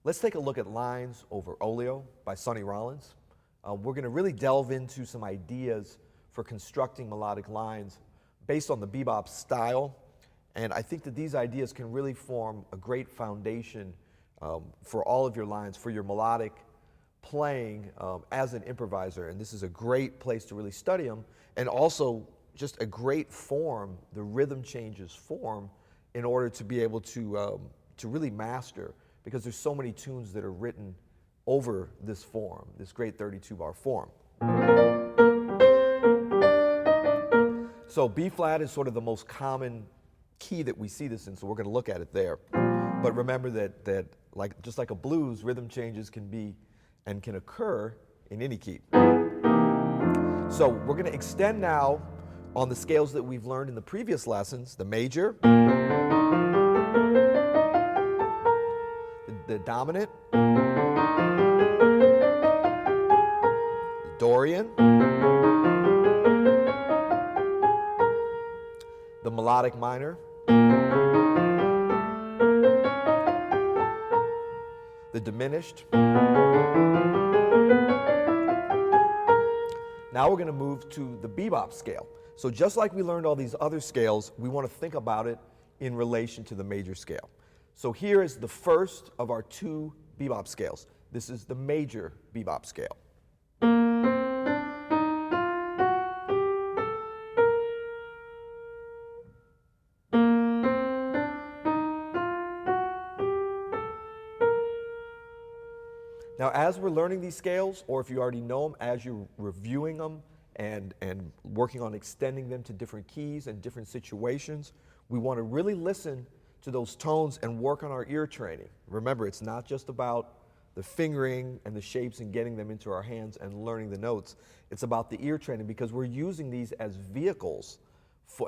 Let's take a look at Lines over Oleo by Sonny Rollins. We're going to really delve into some ideas for constructing melodic lines based on the bebop style. And I think that these ideas can really form a great foundation for all of your lines, for your melodic playing as an improviser. And this is a great place to really study them, and also just a great form, the rhythm changes form, in order to be able to really master, because there's so many tunes that are written over this form, this great 32-bar form. So B flat is sort of the most common key that we see this in, so we're going to look at it there. But remember that just like a blues, rhythm changes can be and can occur in any key. So we're going to extend now on the scales that we've learned in the previous lessons: the major, the dominant, the Dorian, the melodic minor, the diminished. Now we're going to move to the bebop scale. So just like we learned all these other scales, we want to think about it in relation to the major scale. So here is the first of our two bebop scales. This is the major bebop scale. Now, as we're learning these scales, or if you already know them, as you're reviewing them and working on extending them to different keys and different situations, we want to really listen to those tones and work on our ear training. Remember, it's not just about the fingering and the shapes and getting them into our hands and learning the notes. It's about the ear training, because we're using these as vehicles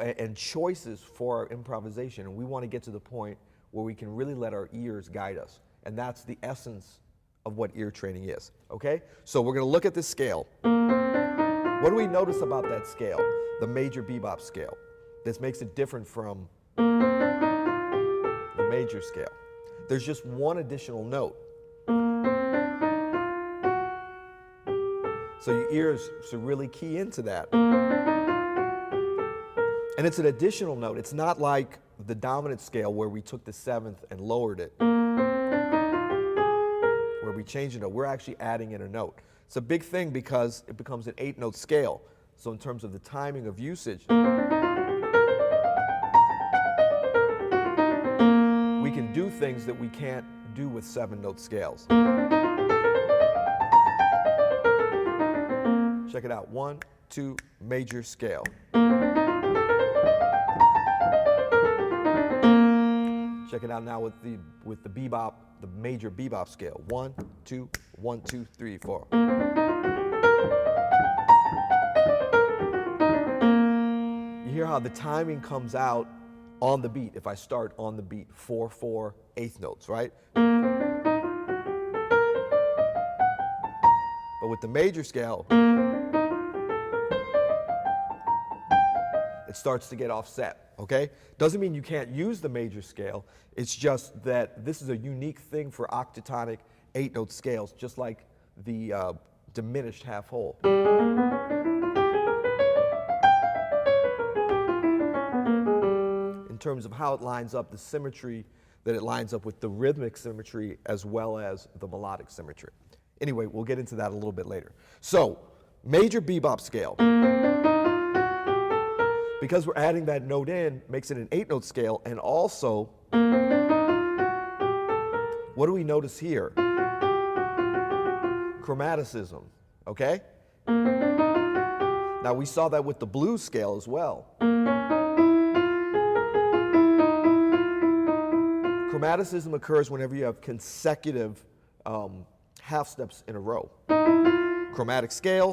and choices for our improvisation. And we want to get to the point where we can really let our ears guide us. And that's the essence of what ear training is, okay? So we're going to look at this scale. What do we notice about that scale, the major bebop scale? This makes it different from the major scale. There's just one additional note. So your ears should really key into that. And it's an additional note. It's not like the dominant scale where we took the seventh and lowered it, where we changed a note. We're actually adding in a note. It's a big thing because it becomes an 8-note scale. So in terms of the timing of usage, we can do things that we can't do with 7-note scales. Check it out. 1, 2, major scale. Check it out now with the bebop, the major bebop scale. 1, 2, 1, 2, 3, 4. You hear how the timing comes out on the beat. If I start on the beat, 4, 4, 8th notes, right? But with the major scale, it starts to get offset, okay? Doesn't mean you can't use the major scale. It's just that this is a unique thing for octatonic 8-note scales, just like the diminished half whole. In terms of how it lines up, the symmetry that it lines up with, the rhythmic symmetry as well as the melodic symmetry. Anyway, we'll get into that a little bit later. So, major bebop scale. Because we're adding that note in, makes it an 8-note scale, and also, what do we notice here? Chromaticism, okay? Now we saw that with the blues scale as well. Chromaticism occurs whenever you have consecutive half steps in a row. Chromatic scale,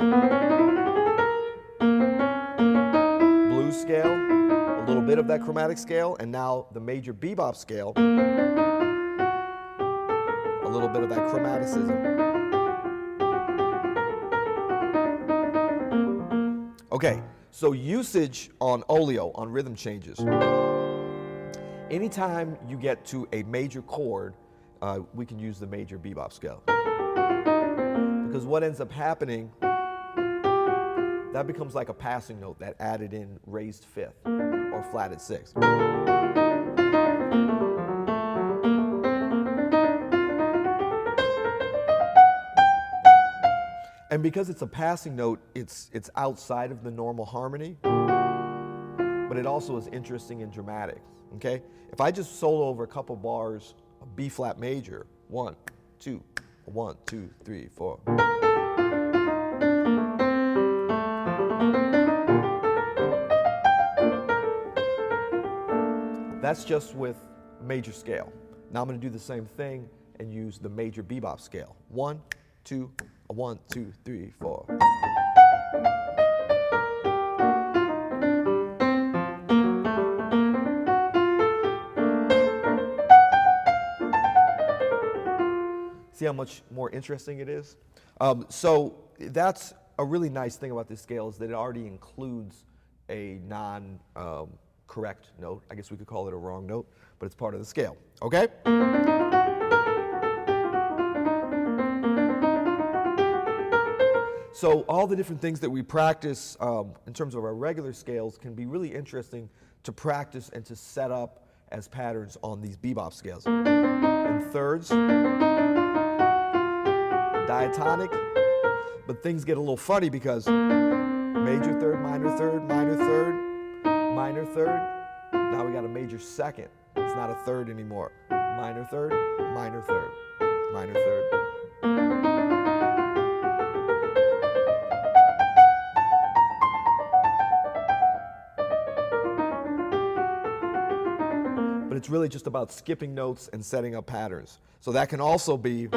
blues scale, a little bit of that chromatic scale, and now the major bebop scale, a little bit of that chromaticism. Okay, so usage on Oleo, on rhythm changes. Anytime you get to a major chord, we can use the major bebop scale. Because what ends up happening, that becomes like a passing note, that added in raised fifth or flatted sixth. And because it's a passing note, it's outside of the normal harmony, but it also is interesting and dramatic, okay? If I just solo over a couple bars of B flat major, 1, 2, 1, 2, 3, 4. That's just with major scale. Now I'm going to do the same thing and use the major bebop scale. 1, 2, 1, 2, 3, 4. See how much more interesting it is? So that's a really nice thing about this scale, is that it already includes a non-correct note. I guess we could call it a wrong note, but it's part of the scale, okay? So all the different things that we practice in terms of our regular scales can be really interesting to practice and to set up as patterns on these bebop scales. In thirds, diatonic, but things get a little funny because major third, minor third, minor third, minor third. Now we got a major second. It's not a third anymore. Minor third, minor third, minor third. But it's really just about skipping notes and setting up patterns. So that can also be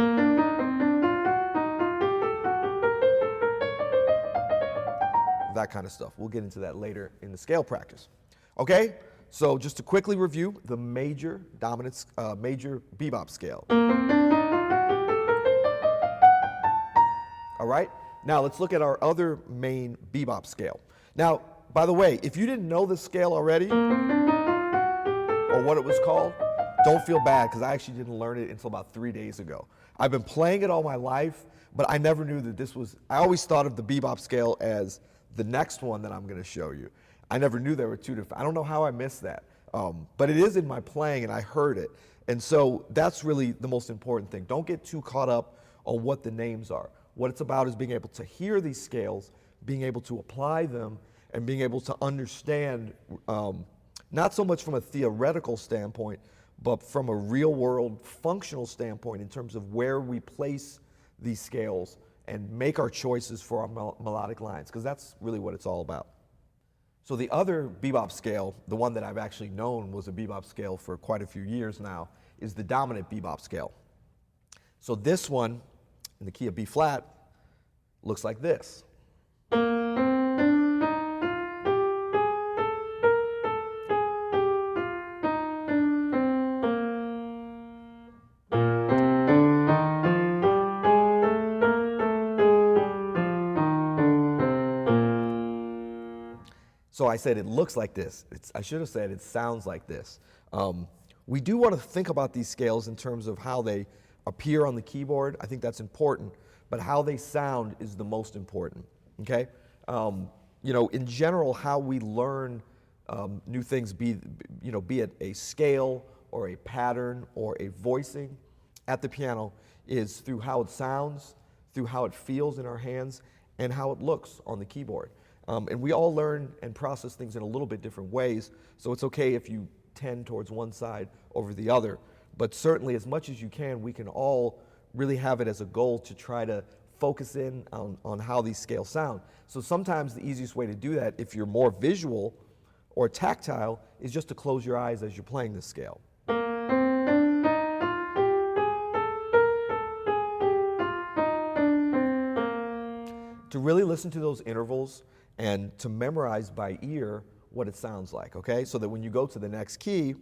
that kind of stuff. We'll get into that later in the scale practice. Okay, so just to quickly review the major dominant, major bebop scale. All right, now let's look at our other main bebop scale. Now, by the way, if you didn't know this scale already, or what it was called, don't feel bad, because I actually didn't learn it until about 3 days ago. I've been playing it all my life, but I never knew that this was, I always thought of the bebop scale as the next one that I'm going to show you. I never knew there were two different. I don't know how I missed that, but it is in my playing, and I heard it. And so that's really the most important thing. Don't get too caught up on what the names are. What it's about is being able to hear these scales, being able to apply them, and being able to understand, not so much from a theoretical standpoint, but from a real-world functional standpoint in terms of where we place these scales and make our choices for our melodic lines, because that's really what it's all about. So the other bebop scale, the one that I've actually known was a bebop scale for quite a few years now, is the dominant bebop scale. So this one, in the key of B flat, looks like this. So I said it looks like this. I should have said it sounds like this. We do want to think about these scales in terms of how they appear on the keyboard. I think that's important, but how they sound is the most important, okay? You know, in general, how we learn new things, be it a scale or a pattern or a voicing at the piano, is through how it sounds, through how it feels in our hands, and how it looks on the keyboard. And we all learn and process things in a little bit different ways, so it's okay if you tend towards one side over the other. But certainly, as much as you can, we can all really have it as a goal to try to focus in on how these scales sound. So sometimes the easiest way to do that, if you're more visual or tactile, is just to close your eyes as you're playing this scale. To really listen to those intervals and to memorize by ear what it sounds like, okay? So that when you go to the next key,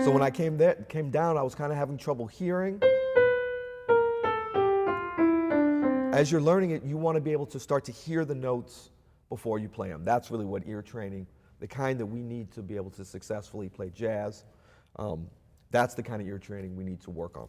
so when I came down, I was kind of having trouble hearing. As you're learning it, you want to be able to start to hear the notes before you play them. That's really what ear training, the kind that we need to be able to successfully play jazz, that's the kind of ear training we need to work on.